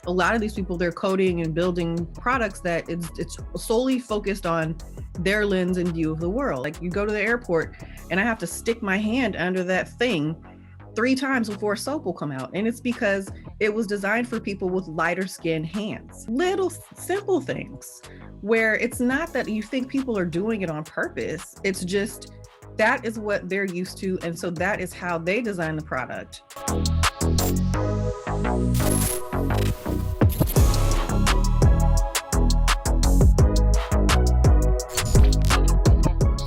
A lot of these people, they're coding and building products that it's solely focused on their lens and view of the world. Like you go to the airport and I have to stick my hand under that thing 3 times before soap will come out. And it's because it was designed for people with lighter skinned hands. Little simple things where it's not that you think people are doing it on purpose. It's just that is what they're used to. And so that is how they design the product.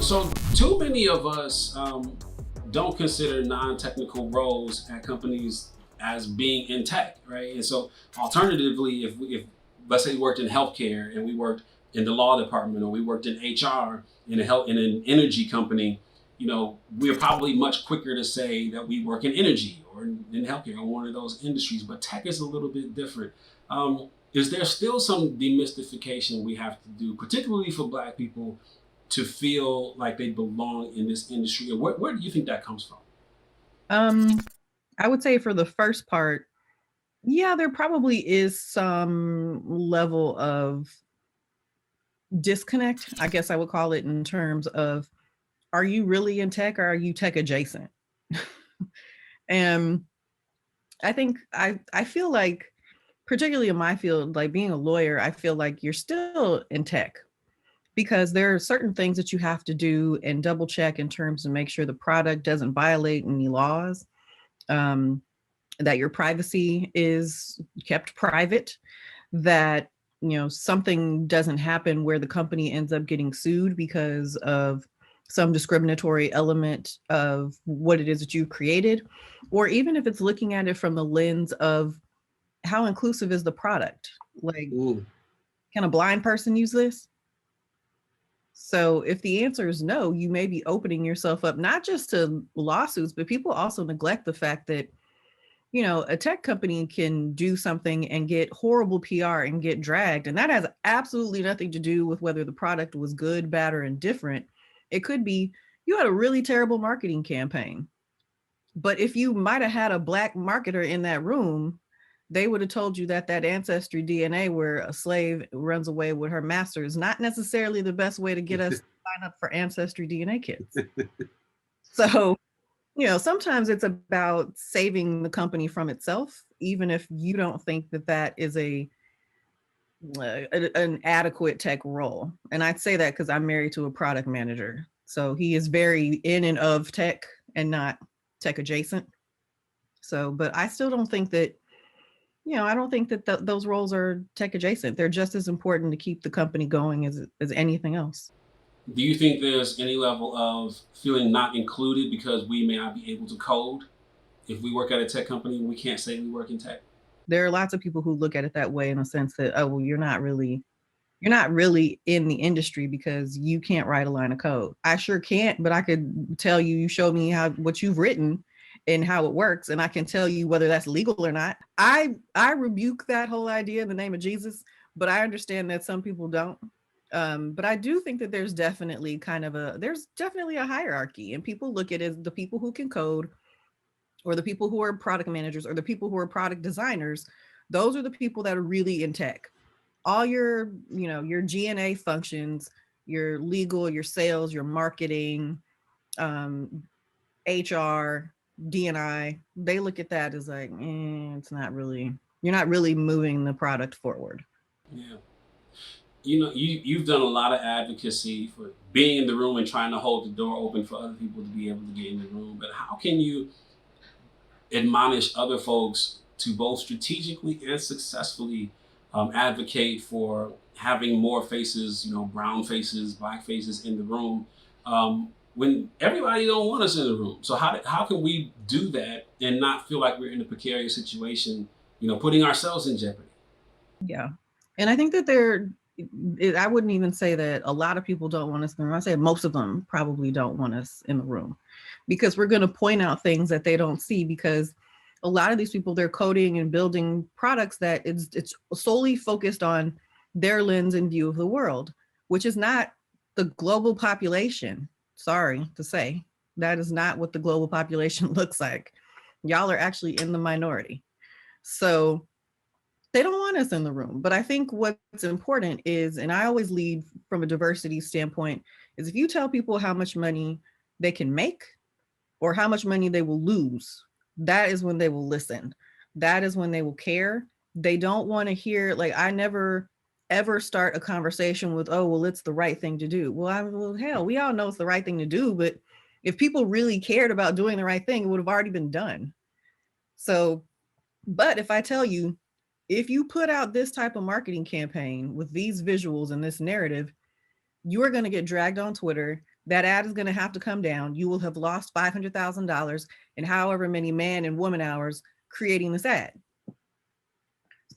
So too many of us don't consider non-technical roles at companies as being in tech, right? And so alternatively, if let's say we worked in healthcare and we worked in the law department, or we worked in HR in an energy company, you know, we're probably much quicker to say that we work in energy or in healthcare or one of those industries, but tech is a little bit different. Is there still some demystification we have to do, particularly for Black people, to feel like they belong in this industry? And where do you think that comes from? I would say for the first part, yeah, there probably is some level of disconnect, I guess I would call it, in terms of, are you really in tech or are you tech adjacent? And I think I feel like, particularly in my field, like being a lawyer, I feel like you're still in tech, because there are certain things that you have to do and double check in terms of make sure the product doesn't violate any laws, that your privacy is kept private, that, you know, something doesn't happen where the company ends up getting sued because of some discriminatory element of what it is that you created, or even if it's looking at it from the lens of how inclusive is the product? Like, can a blind person use this? So if the answer is no, you may be opening yourself up, not just to lawsuits, but people also neglect the fact that, you know, a tech company can do something and get horrible PR and get dragged. And that has absolutely nothing to do with whether the product was good, bad, or indifferent. It could be you had a really terrible marketing campaign, but if you might have had a Black marketer in that room, they would have told you that ancestry DNA where a slave runs away with her master is not necessarily the best way to get us to sign up for ancestry DNA kits. So, you know, sometimes it's about saving the company from itself, even if you don't think that is an adequate tech role. And I'd say that because I'm married to a product manager. So he is very in and of tech and not tech adjacent. So, but I still don't think that, you know, I don't think that those roles are tech adjacent. They're just as important to keep the company going as anything else. Do you think there's any level of feeling not included because we may not be able to code? If we work at a tech company, we can't say we work in tech. There are lots of people who look at it that way, in a sense that, oh, well, you're not really in the industry because you can't write a line of code. I sure can't, but I could tell you, you show me what you've written and how it works, and I can tell you whether that's legal or not. I rebuke that whole idea in the name of Jesus, but I understand that some people don't. But I do think that there's definitely a hierarchy, and people look at it as the people who can code, or the people who are product managers, or the people who are product designers. Those are the people that are really in tech. All your, you know, your G&A functions, your legal, your sales, your marketing, HR, D&I, they look at that as like, it's not really, you're not really moving the product forward. Yeah. You know, you've done a lot of advocacy for being in the room and trying to hold the door open for other people to be able to get in the room. But how can you admonish other folks to both strategically and successfully advocate for having more faces, you know, brown faces, Black faces in the room, when everybody don't want us in the room? So how can we do that and not feel like we're in a precarious situation, you know, putting ourselves in jeopardy? Yeah. And I think that I wouldn't even say that a lot of people don't want us in the room. I say most of them probably don't want us in the room, because we're going to point out things that they don't see, because a lot of these people, they're coding and building products that it's solely focused on their lens and view of the world, which is not the global population. Sorry to say, that is not what the global population looks like. Y'all are actually in the minority. So They don't want us in the room. But I think what's important is, and I always lead from a diversity standpoint, is if you tell people how much money they can make or how much money they will lose, that is when they will listen. That is when they will care. They don't want to hear, like, I never ever start a conversation with, oh, well, it's the right thing to do. Well, hell, we all know it's the right thing to do, but if people really cared about doing the right thing, it would have already been done. So, but if I tell you, if you put out this type of marketing campaign with these visuals and this narrative, you are going to get dragged on Twitter. That ad is going to have to come down. You will have lost $500,000 in however many man and woman hours creating this ad.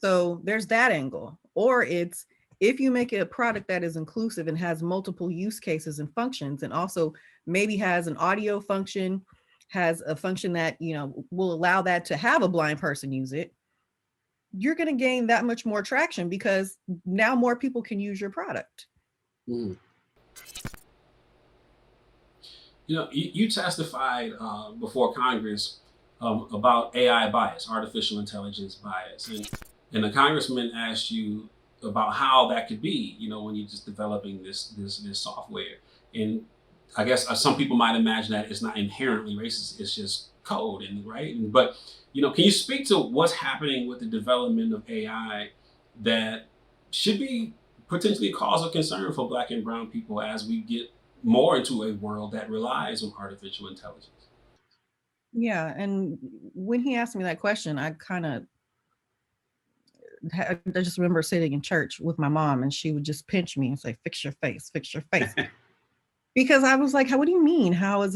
So there's that angle. Or it's, if you make a product that is inclusive and has multiple use cases and functions, and also maybe has an audio function, has a function that, you know, will allow that to have a blind person use it, you're going to gain that much more traction because now more people can use your product. Mm. You know, you testified before Congress about AI bias, artificial intelligence bias, and the congressman asked you about how that could be. You know, when you're just developing this software, and I guess some people might imagine that it's not inherently racist; it's just code, and right. But you know, can you speak to what's happening with the development of AI that should be potentially cause of concern for Black and Brown people as we get more into a world that relies on artificial intelligence? Yeah. And when he asked me that question, I just remember sitting in church with my mom and she would just pinch me and say, fix your face, fix your face. Because I was like, what do you mean? How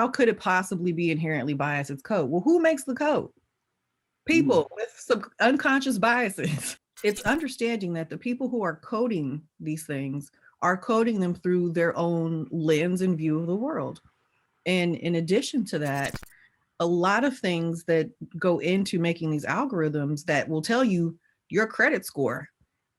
could it possibly be inherently biased? It's code. Well, who makes the code? People with some unconscious biases. It's understanding that the people who are coding these things are coding them through their own lens and view of the world. And in addition to that, a lot of things that go into making these algorithms that will tell you your credit score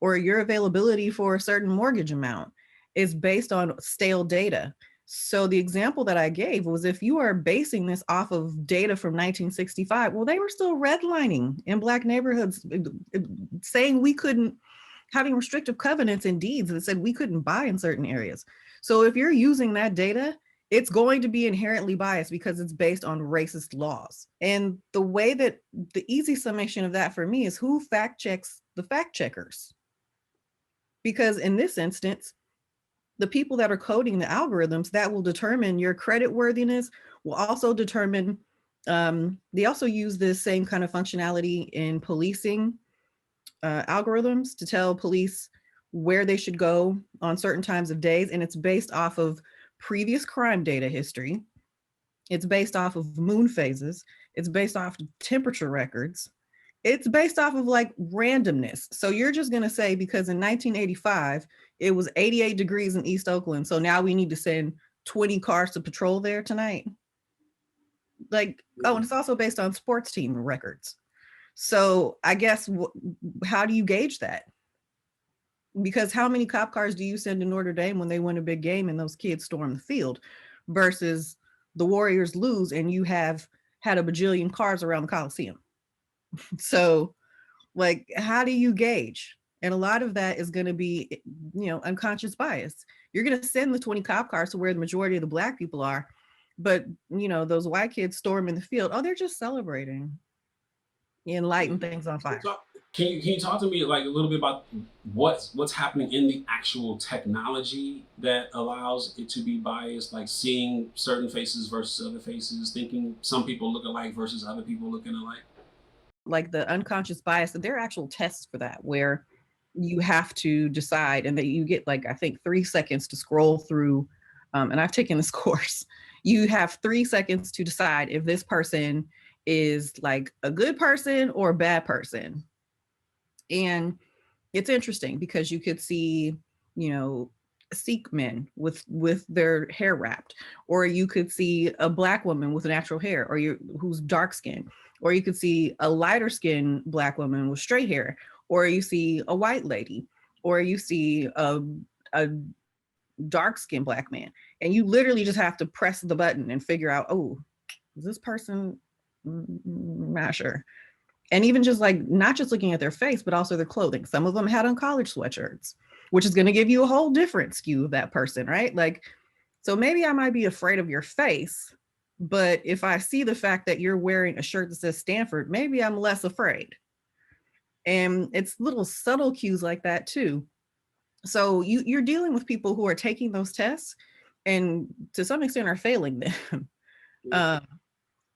or your availability for a certain mortgage amount is based on stale data. So the example that I gave was, if you are basing this off of data from 1965, well, they were still redlining in Black neighborhoods, saying we couldn't, having restrictive covenants and deeds that said we couldn't buy in certain areas. So if you're using that data, it's going to be inherently biased because it's based on racist laws. And the way that the easy summation of that for me is, who fact checks the fact checkers? Because in this instance, the people that are coding the algorithms that will determine your credit worthiness will also determine, they also use this same kind of functionality in policing algorithms to tell police where they should go on certain times of days. And it's based off of previous crime data history. It's based off of moon phases. It's based off of temperature records. It's based off of like randomness. So you're just going to say, because in 1985, it was 88 degrees in East Oakland, so now we need to send 20 cars to patrol there tonight. Like, oh, and it's also based on sports team records. So I guess, how do you gauge that? Because how many cop cars do you send to Notre Dame when they win a big game and those kids storm the field, versus the Warriors lose and you have had a bajillion cars around the Coliseum? So, like, how do you gauge? And a lot of that is going to be, you know, unconscious bias. You're going to send the 20 cop cars to where the majority of the Black people are, but, you know, those white kids storming the field, oh, they're just celebrating and lighting things on fire. Can you talk to me like a little bit about what's happening in the actual technology that allows it to be biased, like seeing certain faces versus other faces, thinking some people look alike versus other people looking alike? Like the unconscious bias, there are actual tests for that, where you have to decide, and that you get, like, I think 3 seconds to scroll through, and I've taken this course. You have 3 seconds to decide if this person is like a good person or a bad person. And it's interesting because you could see, you know, Sikh men with their hair wrapped, or you could see a Black woman with natural hair, or who's dark skinned, or you could see a lighter skinned Black woman with straight hair, or you see a white lady, or you see a dark skinned Black man, and you literally just have to press the button and figure out, oh, is this person? Not sure. And even just like not just looking at their face, but also their clothing. Some of them had on college sweatshirts, which is going to give you a whole different skew of that person, right? Like, so maybe I might be afraid of your face, but if I see the fact that you're wearing a shirt that says Stanford, maybe I'm less afraid. And it's little subtle cues like that too. So you're dealing with people who are taking those tests and to some extent are failing them.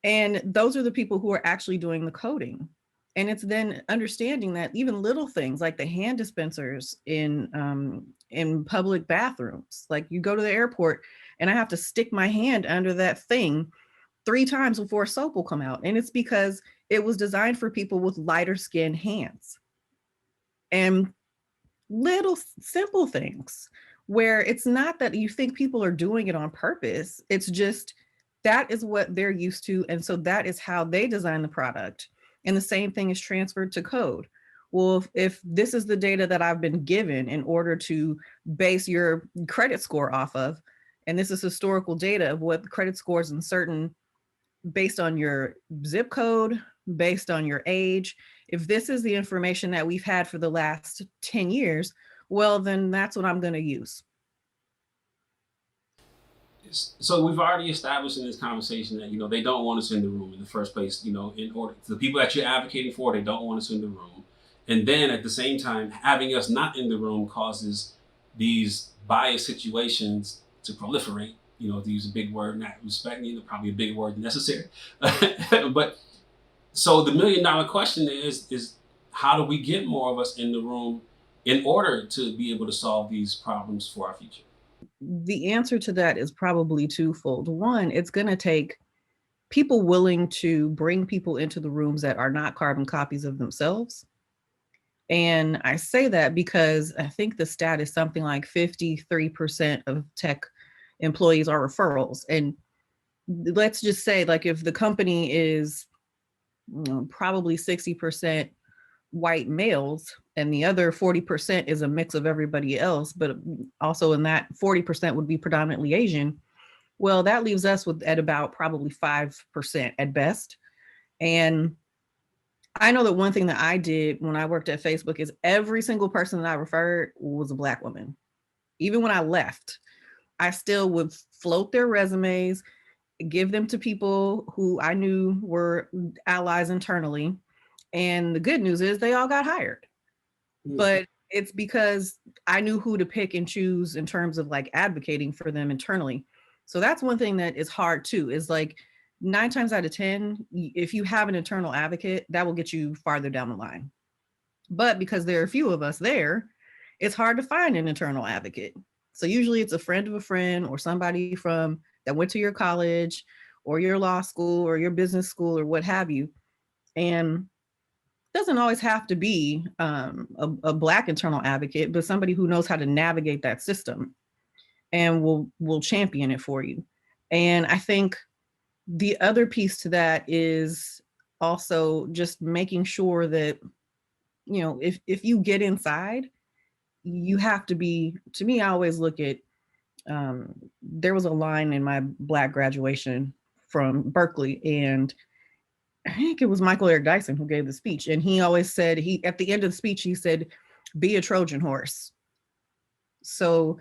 And those are the people who are actually doing the coding. And it's then understanding that even little things like the hand dispensers in public bathrooms, like you go to the airport and I have to stick my hand under that thing 3 times before soap will come out. And it's because it was designed for people with lighter skin hands. And little simple things where it's not that you think people are doing it on purpose. It's just that is what they're used to. And so that is how they design the product. And the same thing is transferred to code. Well, if this is the data that I've been given in order to base your credit score off of, and this is historical data of what credit scores in certain, based on your zip code, based on your age, if this is the information that we've had for the last 10 years, well, then that's what I'm going to use. So we've already established in this conversation that, they don't want us in the room in the first place. In order to the people that you're advocating for, they don't want us in the room. And then at the same time, having us not in the room causes these bias situations to proliferate. To use a big word, not respecting, probably a bigger word than necessary. But so the $1 million question is how do we get more of us in the room in order to be able to solve these problems for our future? The answer to that is probably twofold. One, it's going to take people willing to bring people into the rooms that are not carbon copies of themselves. And I say that because I think the stat is something like 53% of tech employees are referrals. And let's just say, like, if the company is probably 60% white males and the other 40% is a mix of everybody else, but also in that 40% would be predominantly Asian, well, that leaves us with at about probably 5% at best. And I know that one thing that I did when I worked at Facebook is every single person that I referred was a Black woman. Even when I left, I still would float their resumes, give them to people who I knew were allies internally. And the good news is they all got hired. But it's because I knew who to pick and choose in terms of like advocating for them internally. So that's one thing that is hard too, is like 9 times out of 10, if you have an internal advocate, that will get you farther down the line. But because there are a few of us there, it's hard to find an internal advocate. So usually it's a friend of a friend or somebody from that went to your college or your law school or your business school or what have you. And it doesn't always have to be a Black internal advocate, but somebody who knows how to navigate that system and will champion it for you. And I think the other piece to that is also just making sure that, if you get inside, you have to be, to me, I always look at, there was a line in my Black graduation from Berkeley, and I think it was Michael Eric Dyson who gave the speech. And he always said, at the end of the speech, he said, be a Trojan horse. So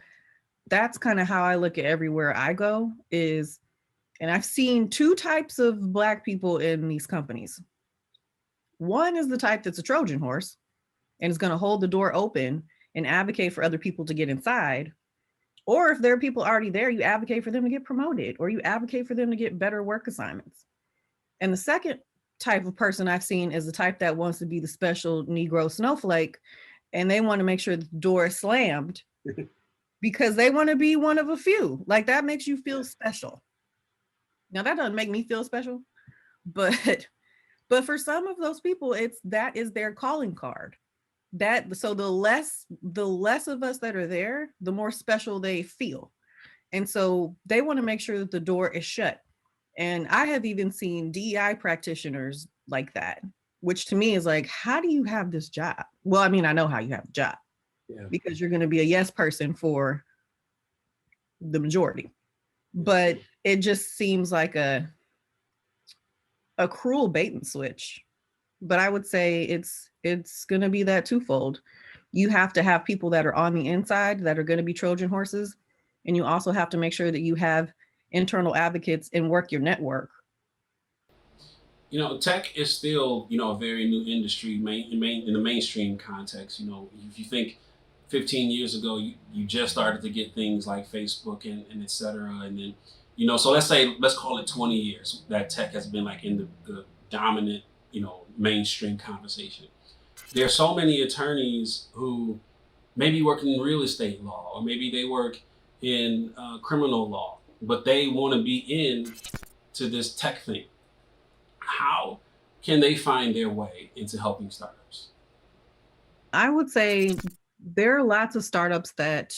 that's kind of how I look at everywhere I go is, and I've seen 2 types of Black people in these companies. One is the type that's a Trojan horse and is going to hold the door open and advocate for other people to get inside. Or if there are people already there, you advocate for them to get promoted or you advocate for them to get better work assignments. And the second type of person I've seen is the type that wants to be the special Negro snowflake, and they want to make sure the door is slammed because they want to be one of a few. Like that makes you feel special. Now that doesn't make me feel special, but for some of those people, that is their calling card. So the less of us that are there, the more special they feel. And so they want to make sure that the door is shut. And I have even seen DEI practitioners like that, which to me is like, how do you have this job? Well, I mean, I know how you have the job because you're going to be a yes person for the majority. But it just seems like a cruel bait and switch. but I would say it's going to be that twofold. You have to have people that are on the inside that are going to be Trojan horses, and you also have to make sure that you have internal advocates and work your network. Tech is still, a very new industry in the mainstream context. If you think 15 years ago, you just started to get things like Facebook and et cetera. And then, so let's call it 20 years that tech has been like in the dominant, mainstream conversation. There are so many attorneys who maybe work in real estate law, or maybe they work in criminal law, but they want to be in to this tech thing. How can they find their way into helping startups? I would say there are lots of startups that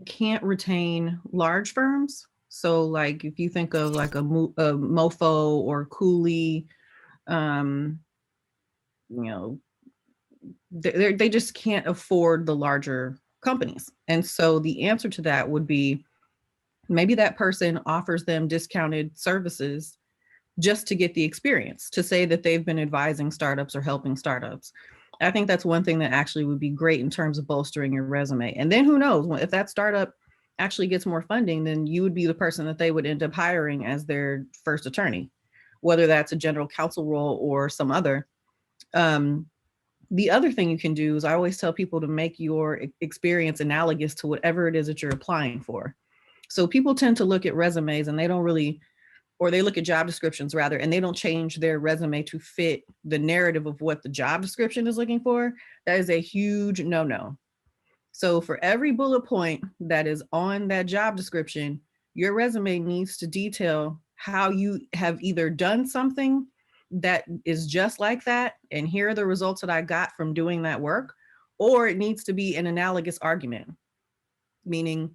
can't retain large firms. So, like if you think of like a Mofo or Cooley, um, you know, they just can't afford the larger companies. And so the answer to that would be maybe that person offers them discounted services just to get the experience, to say that they've been advising startups or helping startups. I think that's one thing that actually would be great in terms of bolstering your resume. And then who knows, if that startup actually gets more funding, then you would be the person that they would end up hiring as their first attorney, whether that's a general counsel role or some other. Um, the other thing you can do is I always tell people to make your experience analogous to whatever it is that you're applying for. So people tend to look at resumes and they don't really, or they look at job descriptions rather, and they don't change their resume to fit the narrative of what the job description is looking for. That is a huge no-no. So for every bullet point that is on that job description, your resume needs to detail how you have either done something that is just like that, and here are the results that I got from doing that work, or it needs to be an analogous argument, meaning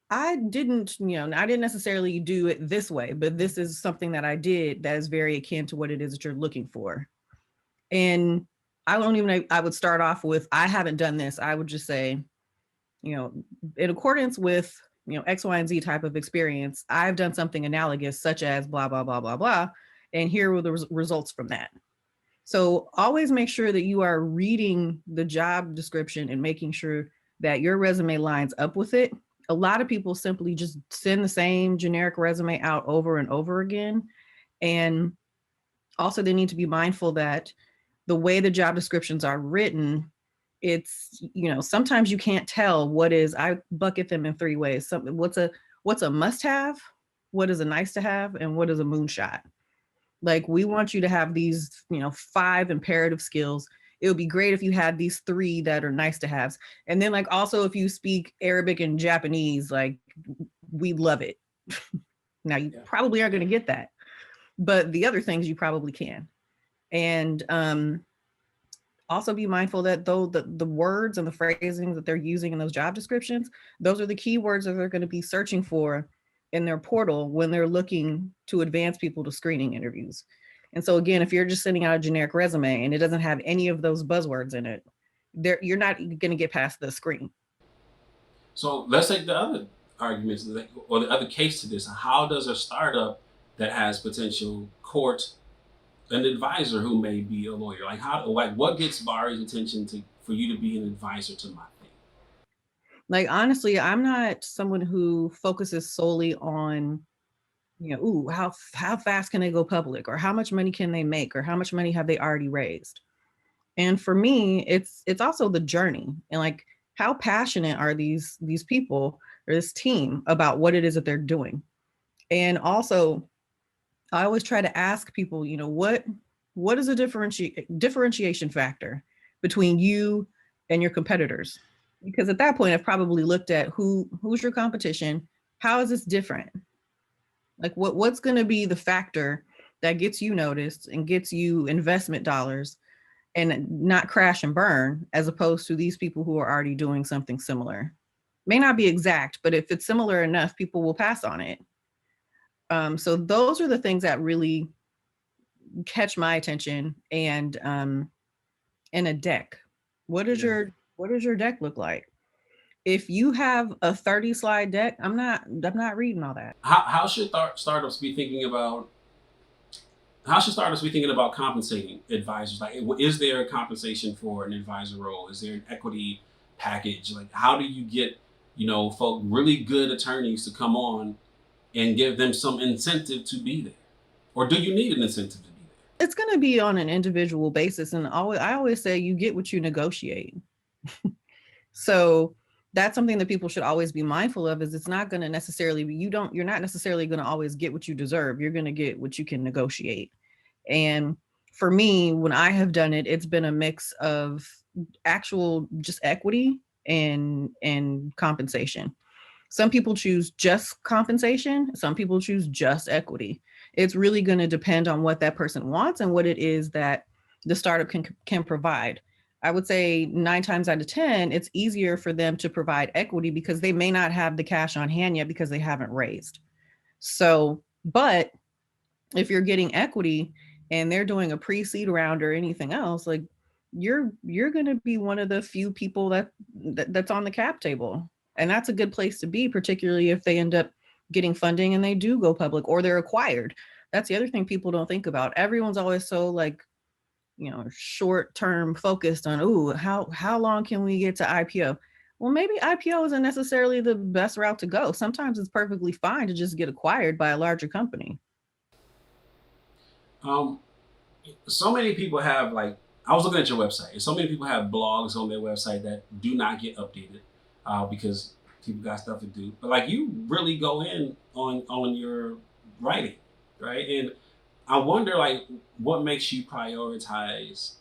I didn't necessarily do it this way, but this is something that I did that is very akin to what it is that you're looking for. And I don't even know, I would start off with, I haven't done this. I would just say, in accordance with, X, Y, and Z type of experience, I've done something analogous, such as blah, blah, blah, blah, blah. And here were the results from that. So always make sure that you are reading the job description and making sure that your resume lines up with it. A lot of people simply just send the same generic resume out over and over again. And also they need to be mindful that the way the job descriptions are written, it's, sometimes you can't tell what is, I bucket them in three ways. What's a must have, what is a nice to have, and what is a moonshot. Like, we want you to have these, 5 imperative skills. It would be great if you had these 3 that are nice to haves. And then, like, also if you speak Arabic and Japanese, like, we love it. Now, you probably aren't going to get that, but the other things you probably can. And also be mindful that though the words and the phrasing that they're using in those job descriptions, those are the keywords that they're going to be searching for in their portal when they're looking to advance people to screening interviews. And so again, if you're just sending out a generic resume and it doesn't have any of those buzzwords in it, you're not going to get past the screen. So let's take the other arguments or the other case to this. How does a startup that has potential court an advisor who may be a lawyer? What gets Bari's attention for you to be an advisor to my thing? Like, honestly, I'm not someone who focuses solely on, how fast can they go public, or how much money can they make, or how much money have they already raised. And for me, it's also the journey, and like, how passionate are these people or this team about what it is that they're doing. And also, I always try to ask people, what is a differentiation factor between you and your competitors? Because at that point, I've probably looked at who's your competition, how is this different? Like, what's going to be the factor that gets you noticed and gets you investment dollars and not crash and burn, as opposed to these people who are already doing something similar. May not be exact, but if it's similar enough, people will pass on it. So those are the things that really catch my attention. And in a deck, what does your deck look like? If you have a 30 slide deck, I'm not reading all that. How should startups be thinking about how should startups be thinking about compensating advisors? Like, is there a compensation for an advisor role? Is there an equity package? Like, how do you get, folk, really good attorneys to come on and give them some incentive to be there? Or do you need an incentive to be there? It's going to be on an individual basis. And I always say you get what you negotiate. So that's something that people should always be mindful of, is it's not going to necessarily be, you're not necessarily going to always get what you deserve. You're going to get what you can negotiate. And for me, when I have done it, it's been a mix of actual just equity and compensation. Some people choose just compensation. Some people choose just equity. It's really going to depend on what that person wants and what it is that the startup can provide. I would say 9 times out of 10, it's easier for them to provide equity because they may not have the cash on hand yet because they haven't raised. So, but if you're getting equity and they're doing a pre-seed round or anything else, like you're going to be one of the few people that's on the cap table. And that's a good place to be, particularly if they end up getting funding and they do go public or they're acquired. That's the other thing people don't think about. Everyone's always so like, short-term focused on, how long can we get to IPO? Well, maybe IPO isn't necessarily the best route to go. Sometimes it's perfectly fine to just get acquired by a larger company. So many people have, like, I was looking at your website, and so many people have blogs on their website that do not get updated because people got stuff to do. But like, you really go in on your writing, right? And I wonder, like, what makes you prioritize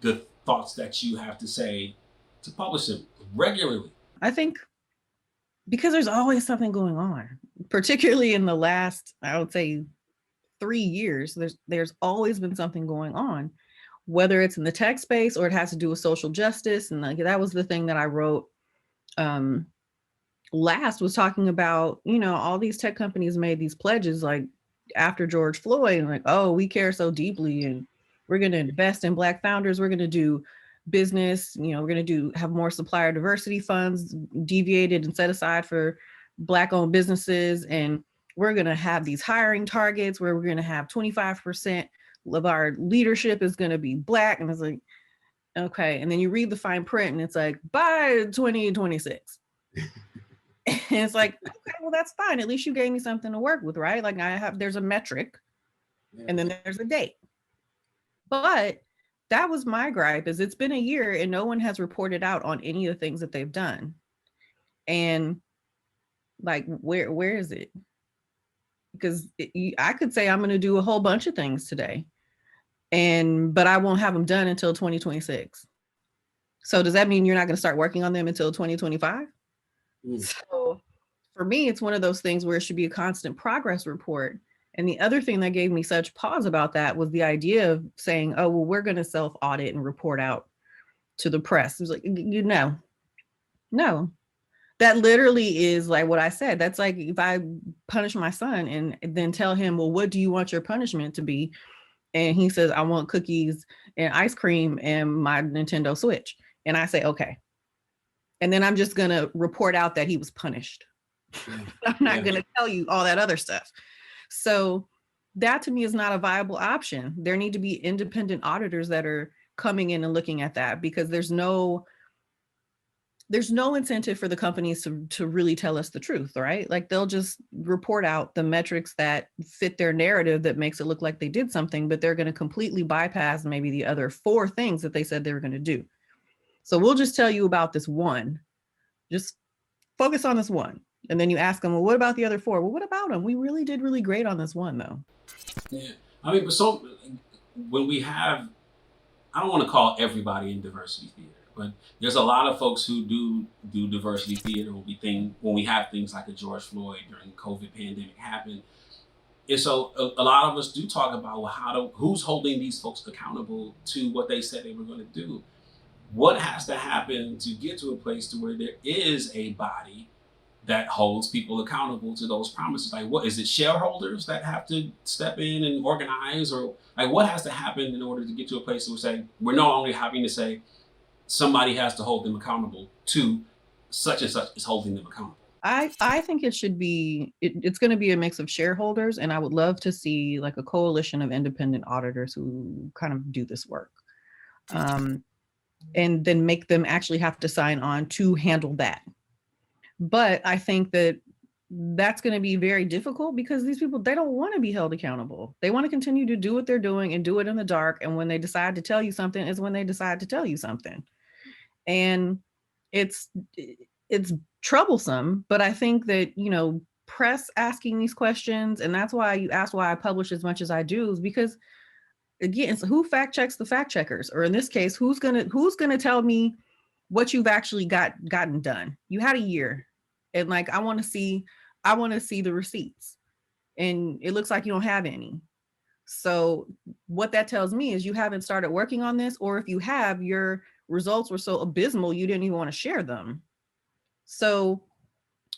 the thoughts that you have to say to publish them regularly? I think because there's always something going on, particularly in the last, I would say, 3 years. There's always been something going on, whether it's in the tech space or it has to do with social justice. And like, that was the thing that I wrote last, was talking about, all these tech companies made these pledges like after George Floyd, and like, oh, we care so deeply and we're going to invest in Black founders. We're going to do business, we're going to have more supplier diversity funds deviated and set aside for Black owned businesses. And we're going to have these hiring targets where we're going to have 25% of our leadership is going to be Black. And it's like, okay. And then you read the fine print and it's like, by 2026. And it's like, okay, well, that's fine. At least you gave me something to work with, right? Like there's a metric and then there's a date. But that was my gripe, is it's been a year and no one has reported out on any of the things that they've done. And like, where is it? Because I could say I'm going to do a whole bunch of things today, but I won't have them done until 2026. So does that mean you're not going to start working on them until 2025? So for me, it's one of those things where it should be a constant progress report. And the other thing that gave me such pause about that was the idea of saying, oh, well, we're going to self-audit and report out to the press. It was like, no. That literally is like what I said. That's like if I punish my son and then tell him, well, what do you want your punishment to be? And he says, I want cookies and ice cream and my Nintendo Switch. And I say, okay. And then I'm just going to report out that he was punished. I'm not going to tell you all that other stuff. So that to me is not a viable option. There need to be independent auditors that are coming in and looking at that, because there's no incentive for the companies to really tell us the truth, right? Like they'll just report out the metrics that fit their narrative that makes it look like they did something, but they're going to completely bypass maybe the other 4 things that they said they were going to do. So we'll just tell you about this one. Just focus on this one. And then you ask them, well, what about the other 4? Well, what about them? We really did really great on this one, though. Yeah. I mean, but when we have, I don't want to call everybody in diversity theater, but there's a lot of folks who do diversity theater when we have things like a George Floyd during the COVID pandemic happen. And so a lot of us do talk about, well, who's holding these folks accountable to what they said they were going to do? What has to happen to get to a place to where there is a body that holds people accountable to those promises? Like, what is it, shareholders that have to step in and organize, or like what has to happen in order to get to a place where we're no longer having to say somebody has to hold them accountable to such and such is holding them accountable? I think it should be, it's going to be a mix of shareholders, and I would love to see like a coalition of independent auditors who kind of do this work. And then make them actually have to sign on to handle that. But I think that that's going to be very difficult because these people, they don't want to be held accountable. They want to continue to do what they're doing and do it in the dark. And when they decide to tell you something is when they decide to tell you something. And it's troublesome, but I think that, you know, press asking these questions, and that's why you ask why I publish as much as I do, is because again, so who fact checks the fact checkers? Or in this case, who's gonna tell me what you've actually gotten done? You had a year, and like I want to see the receipts, and it looks like you don't have any. So what that tells me is you haven't started working on this, or if you have, your results were so abysmal you didn't even want to share them. So,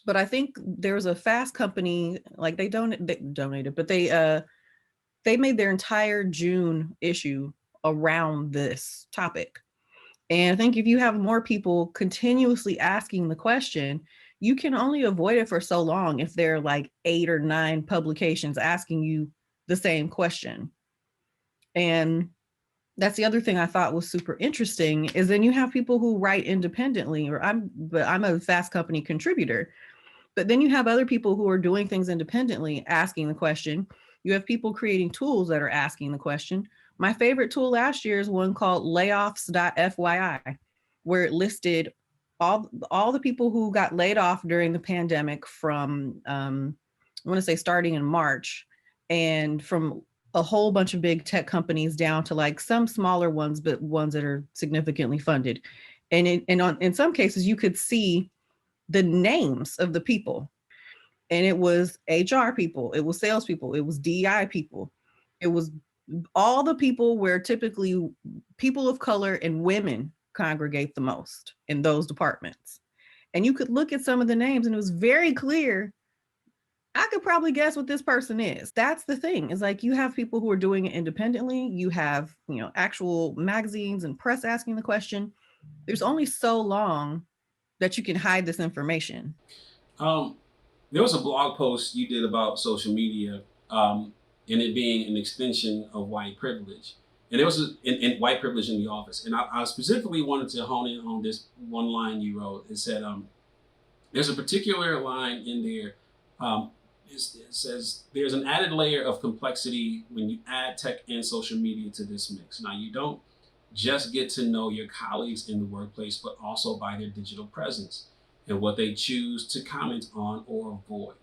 but I think there's a Fast Company, like they donated, but they made their entire June issue around this topic. And I think if you have more people continuously asking the question, you can only avoid it for so long if there are like 8 or 9 publications asking you the same question. And that's the other thing I thought was super interesting, is then you have people who write independently, or I'm a Fast Company contributor, but then you have other people who are doing things independently asking the question. You have people creating tools that are asking the question. My favorite tool last year is one called layoffs.fyi, where it listed all the people who got laid off during the pandemic from, I want to say starting in March, and from a whole bunch of big tech companies down to like some smaller ones, but ones that are significantly funded. And in some cases, you could see the names of the people. And it was HR people, it was salespeople, it was DEI people, it was all the people where typically people of color and women congregate the most in those departments. And you could look at some of the names and it was very clear. I could probably guess what this person is. That's the thing. It's like you have people who are doing it independently. You have, you know, actual magazines and press asking the question. There's only so long that you can hide this information. There was a blog post you did about social media, and it being an extension of white privilege. And there was in white privilege in the office. And I specifically wanted to hone in on this one line you wrote. It said, there's a particular line in there. It says, there's an added layer of complexity when you add tech and social media to this mix. Now, you don't just get to know your colleagues in the workplace, but also by their digital presence and what they choose to comment on or avoid.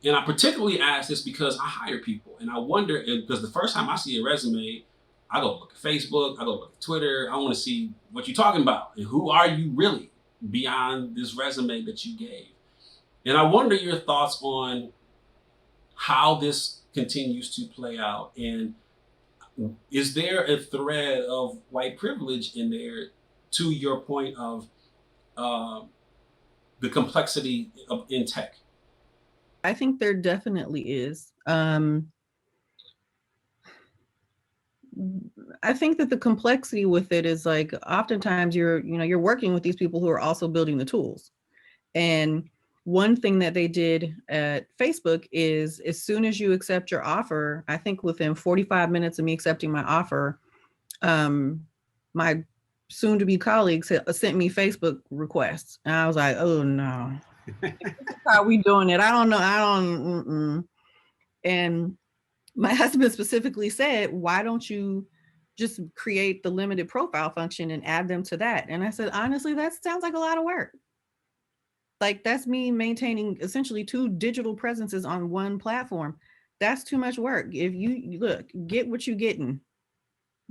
And I particularly ask this because I hire people, and I wonder, because the first time I see a resume, I go look at Facebook, I go look at Twitter, I want to see what you're talking about and who are you really beyond this resume that you gave. And I wonder your thoughts on how this continues to play out, and is there a thread of white privilege in there, to your point of the complexity in tech? I think there definitely is. I think that the complexity with it is like oftentimes you're working with these people who are also building the tools. And one thing that they did at Facebook is as soon as you accept your offer, I think within 45 minutes of me accepting my offer, my soon to be colleagues sent me Facebook requests. And I was like, oh no, how are we doing it? I don't know. And my husband specifically said, why don't you just create the limited profile function and add them to that? And I said, honestly, that sounds like a lot of work. Like that's me maintaining essentially 2 digital presences on one platform. That's too much work. If you look, get what you're getting,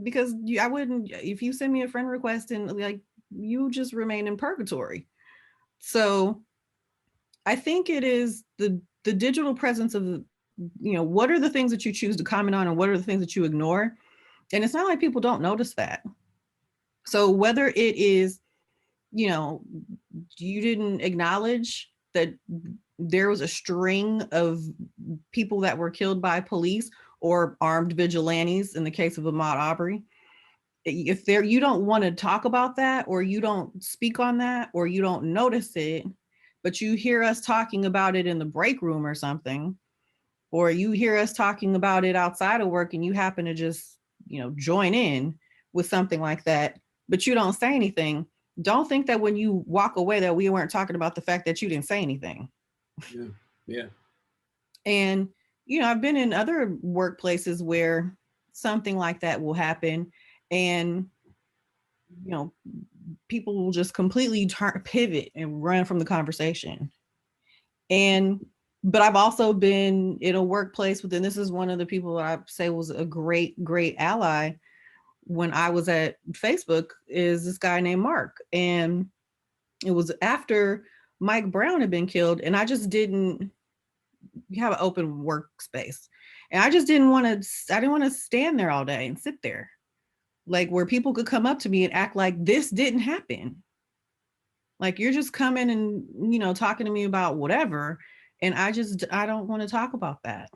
because I wouldn't, if you send me a friend request and like you just remain in purgatory. So I think it is the digital presence of, what are the things that you choose to comment on and what are the things that you ignore? And it's not like people don't notice that. So whether it is, you didn't acknowledge that there was a string of people that were killed by police or armed vigilantes in the case of Ahmaud Arbery. If you don't want to talk about that, or you don't speak on that, or you don't notice it, but you hear us talking about it in the break room or something, or you hear us talking about it outside of work and you happen to just, join in with something like that, but you don't say anything, don't think that when you walk away that we weren't talking about the fact that you didn't say anything. Yeah. Yeah. And, I've been in other workplaces where something like that will happen, and, people will just completely pivot and run from the conversation. But I've also been in a workplace with, and this is one of the people that I say was a great, great ally when I was at Facebook, is this guy named Mark. And it was after Mike Brown had been killed, and I just didn't have an open workspace. And I just didn't want to stand there all day and sit there, like where people could come up to me and act like this didn't happen. Like, you're just coming and, talking to me about whatever. And I don't want to talk about that.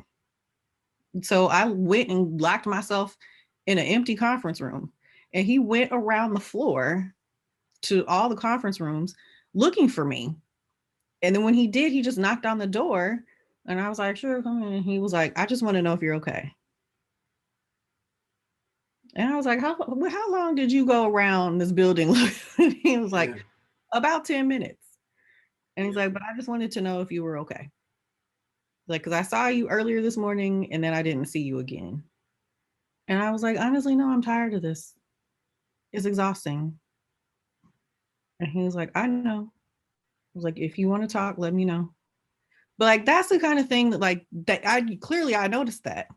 So I went and locked myself in an empty conference room. And he went around the floor to all the conference rooms looking for me. And then when he did, he just knocked on the door. And I was like, sure, come in. And he was like, I just want to know if you're okay. And I was like, how long did you go around this building? He was like, yeah, about 10 minutes. And he's like, but I just wanted to know if you were okay. Like, because I saw you earlier this morning and then I didn't see you again. And I was like, honestly, no, I'm tired of this. It's exhausting. And he was like, I know. I was like, if you want to talk, let me know. But like, that's the kind of thing that I noticed that,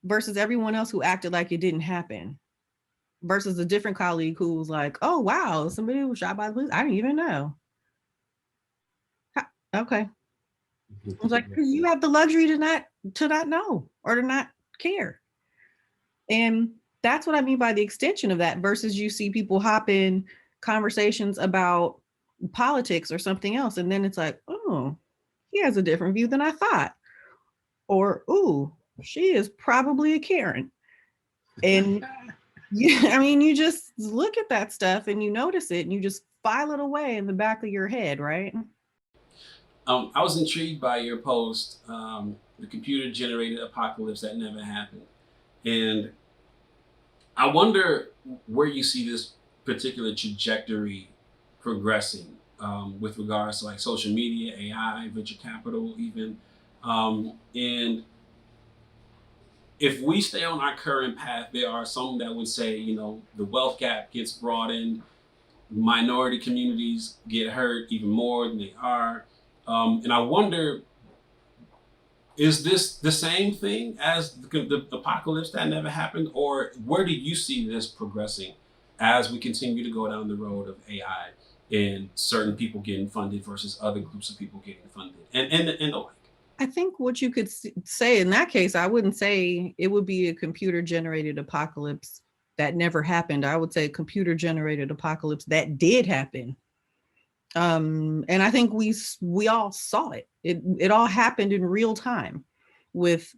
versus everyone else who acted like it didn't happen, versus a different colleague who was like, oh, wow, somebody was shot by the police. I didn't even know. Okay. I was like, because you have the luxury to not know or to not care. And that's what I mean by the extension of that, versus you see people hop in conversations about politics or something else. And then it's like, oh, he has a different view than I thought. Or, ooh, she is probably a Karen. And yeah, I mean, you just look at that stuff and you notice it and you just file it away in the back of your head, right? I was intrigued by your post, the computer generated apocalypse that never happened. And I wonder where you see this particular trajectory progressing, with regards to like social media, AI, venture capital, even. And if we stay on our current path, there are some that would say, the wealth gap gets broadened, minority communities get hurt even more than they are. And I wonder, is this the same thing as the apocalypse that never happened? Or where do you see this progressing as we continue to go down the road of AI and certain people getting funded versus other groups of people getting funded and the like? I think what you could say in that case, I wouldn't say it would be a computer generated apocalypse that never happened. I would say computer generated apocalypse that did happen. And I think we all saw it. It all happened in real time with,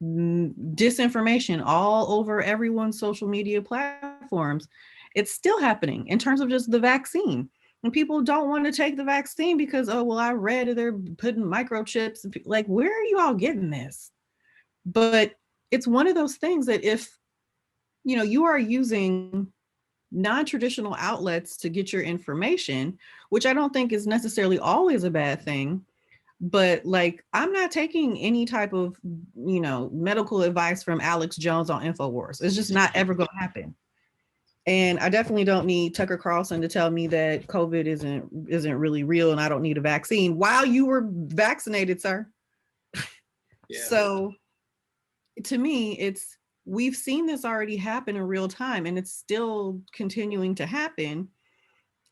disinformation all over everyone's social media platforms. It's still happening in terms of just the vaccine. And people don't want to take the vaccine because, oh, well, I read they're putting microchips. Like, where are you all getting this? But it's one of those things that if, you are using non-traditional outlets to get your information, which I don't think is necessarily always a bad thing, but like, I'm not taking any type of, medical advice from Alex Jones on InfoWars. It's just not ever going to happen. And I definitely don't need Tucker Carlson to tell me that COVID isn't really real and I don't need a vaccine while you were vaccinated, sir. Yeah. So to me, we've seen this already happen in real time and it's still continuing to happen.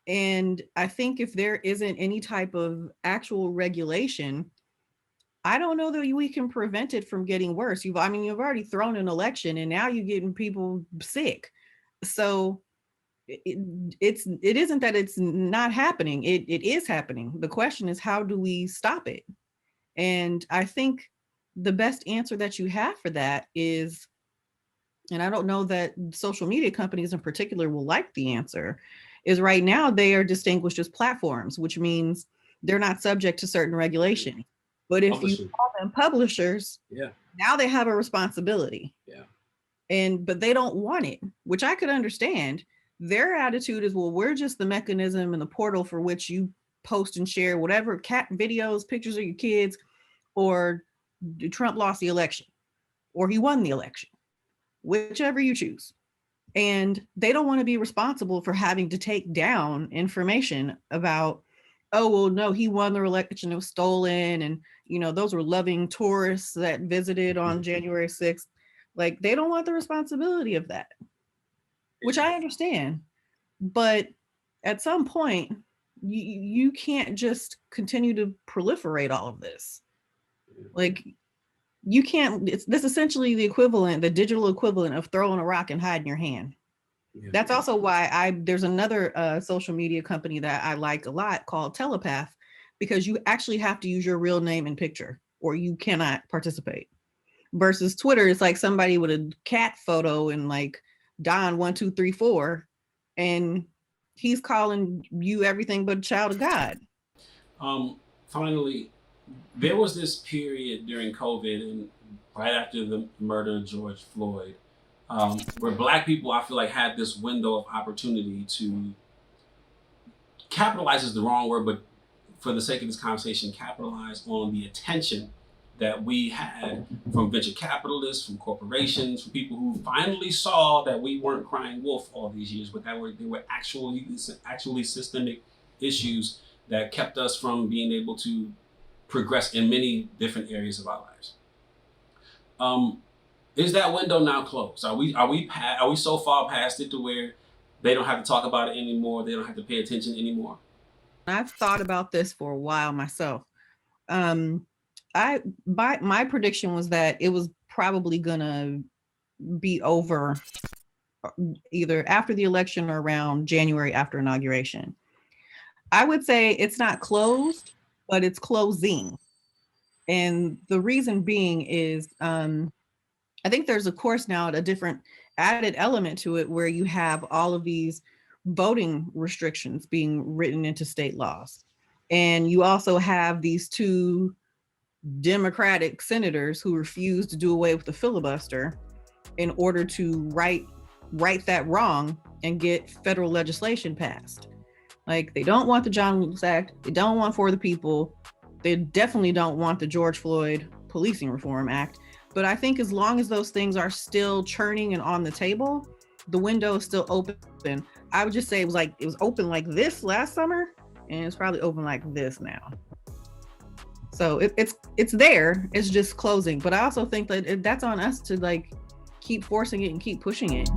And I think if there isn't any type of actual regulation, I don't know that we can prevent it from getting worse. You've already thrown an election and now you're getting people sick. So it isn't that it's not happening. It is happening. The question is, how do we stop it? And I think the best answer that you have for that is, and I don't know that social media companies in particular will like the answer, is right now they are distinguished as platforms, which means they're not subject to certain regulations. But if you call them publishers, now they have a responsibility. But they don't want it, which I could understand. Their attitude is, well, we're just the mechanism and the portal for which you post and share whatever cat videos, pictures of your kids, or Trump lost the election, or he won the election, whichever you choose. And they don't want to be responsible for having to take down information about, oh, well, no, he won the election, it was stolen. And, those were loving tourists that visited on January 6th. Like, they don't want the responsibility of that, which I understand. But at some point, you can't just continue to proliferate all of this. Like, you can't, this essentially the equivalent, the digital equivalent of throwing a rock and hiding your hand. That's also why there's another social media company that I like a lot called Telepath, because you actually have to use your real name and picture or you cannot participate. Versus Twitter, it's like somebody with a cat photo and like Don1234, and he's calling you everything but a child of God. Finally, there was this period during COVID and right after the murder of George Floyd, where Black people, I feel like, had this window of opportunity to capitalize is the wrong word, but for the sake of this conversation, capitalize on the attention that we had from venture capitalists, from corporations, from people who finally saw that we weren't crying wolf all these years, but that there were actually systemic issues that kept us from being able to progress in many different areas of our lives. Is that window now closed? Are we so far past it to where they don't have to talk about it anymore? They don't have to pay attention anymore? I've thought about this for a while myself. My prediction was that it was probably gonna be over either after the election or around January after inauguration. I would say it's not closed, but it's closing. And the reason being is, I think there's, of course, now a different added element to it where you have all of these voting restrictions being written into state laws. And you also have these two Democratic senators who refused to do away with the filibuster in order to right that wrong and get federal legislation passed. Like, they don't want the John Lewis Act. They don't want For the People. They definitely don't want the George Floyd Policing Reform Act. But I think as long as those things are still churning and on the table, the window is still open. I would just say it was open like this last summer, and it's probably open like this now. So it's there. It's just closing. But I also think that that's on us to like keep forcing it and keep pushing it.